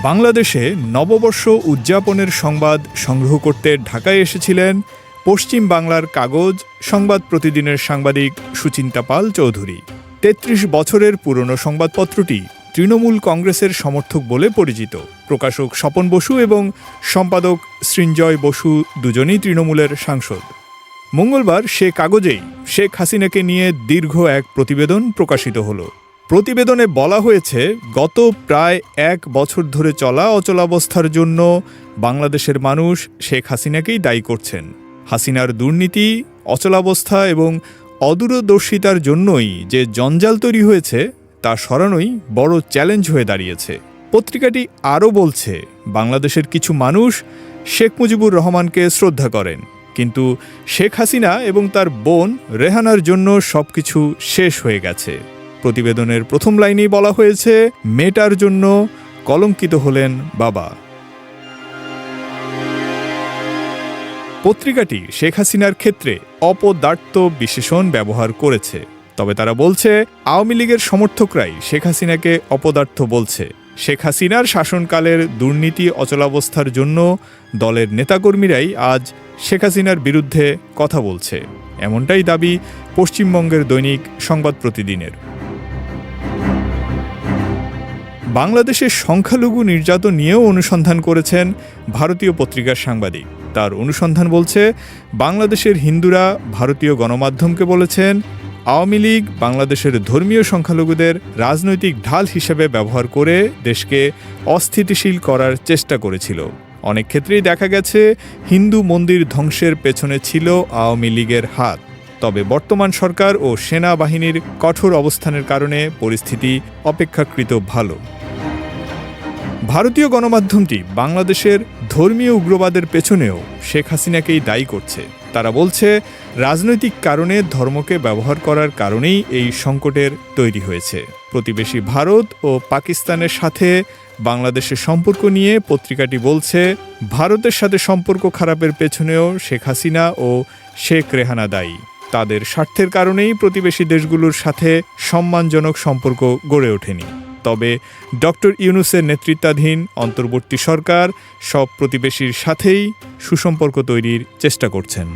বাংলাদেশে নববর্ষ উদযাপনের সংবাদ সংগ্রহ করতে ঢাকায় এসেছিলেন পশ্চিম বাংলার কাগজ সংবাদ প্রতিদিনের সাংবাদিক সুচিন্তা পাল চৌধুরী। ৩৩ বছরের পুরনো সংবাদপত্রটি তৃণমূল কংগ্রেসের সমর্থক বলে পরিচিত। প্রকাশক স্বপন বসু এবং সম্পাদক সৃঞ্জয় বসু দুজনেই তৃণমূলের সাংসদ। মঙ্গলবার সে কাগজেই শেখ হাসিনাকে নিয়ে দীর্ঘ এক প্রতিবেদন প্রকাশিত হলো। প্রতিবেদনে বলা হয়েছে, গত প্রায় ১ বছর ধরে চলা অচলাবস্থার জন্য বাংলাদেশের মানুষ শেখ হাসিনাকেই দায়ী করছেন। হাসিনার দুর্নীতি, অচলাবস্থা এবং অদূরদর্শিতার জন্যই যে জঞ্জাল তৈরি হয়েছে তা সরানোই বড় চ্যালেঞ্জ হয়ে দাঁড়িয়েছে। পত্রিকাটি আরও বলছে, বাংলাদেশের কিছু মানুষ শেখ মুজিবুর রহমানকে শ্রদ্ধা করেন, কিন্তু শেখ হাসিনা এবং তার বোন রেহানার জন্য সবকিছু শেষ হয়ে গেছে। প্রতিবেদনের প্রথম লাইনেই বলা হয়েছে, মেয়েটার জন্য কলঙ্কিত হলেন বাবা। পত্রিকাটি শেখ হাসিনার ক্ষেত্রে অপদার্থ বিশেষণ ব্যবহার করেছে। তবে তারা বলছে, আওয়ামী লীগের সমর্থকরাই শেখ হাসিনাকে অপদার্থ বলছে। শেখ হাসিনার শাসনকালের দুর্নীতি অচলাবস্থার জন্য দলের নেতাকর্মীরাই আজ শেখ হাসিনার বিরুদ্ধে কথা বলছে, এমনটাই দাবি পশ্চিমবঙ্গের দৈনিক সংবাদ প্রতিদিনের। বাংলাদেশের সংখ্যালঘু নির্যাতন নিয়েও অনুসন্ধান করেছেন ভারতীয় পত্রিকার সাংবাদিক। তার অনুসন্ধান বলছে, বাংলাদেশের হিন্দুরা ভারতীয় গণমাধ্যমকে বলেছেন, আওয়ামী লীগ বাংলাদেশের ধর্মীয় সংখ্যালঘুদের রাজনৈতিক ঢাল হিসেবে ব্যবহার করে দেশকে অস্থিতিশীল করার চেষ্টা করেছিল। অনেক ক্ষেত্রেই দেখা গেছে হিন্দু মন্দির ধ্বংসের পেছনে ছিল আওয়ামী লীগের হাত। তবে বর্তমান সরকার ও সেনাবাহিনীর কঠোর অবস্থানের কারণে পরিস্থিতি অপেক্ষাকৃত ভালো। ভারতীয় গণমাধ্যমটি বাংলাদেশের ধর্মীয় উগ্রবাদের পেছনেও শেখ হাসিনাকেই দায়ী করছে। তারা বলছে, রাজনৈতিক কারণে ধর্মকে ব্যবহার করার কারণেই এই সংকটের তৈরি হয়েছে। প্রতিবেশী ভারত ও পাকিস্তানের সাথে বাংলাদেশের সম্পর্ক নিয়ে পত্রিকাটি বলছে, ভারতের সাথে সম্পর্ক খারাপের পেছনেও শেখ হাসিনা ও শেখ রেহানা দায়ী। তাদের স্বার্থের কারণেই প্রতিবেশী দেশগুলোর সাথে সম্মানজনক সম্পর্ক গড়ে ওঠেনি। তবে ডক্টর ইউনূসের নেতৃত্বাধীন অন্তর্বর্তী সরকার সব প্রতিবেশীর সাথেই সুসম্পর্ক তৈরির চেষ্টা করছেন।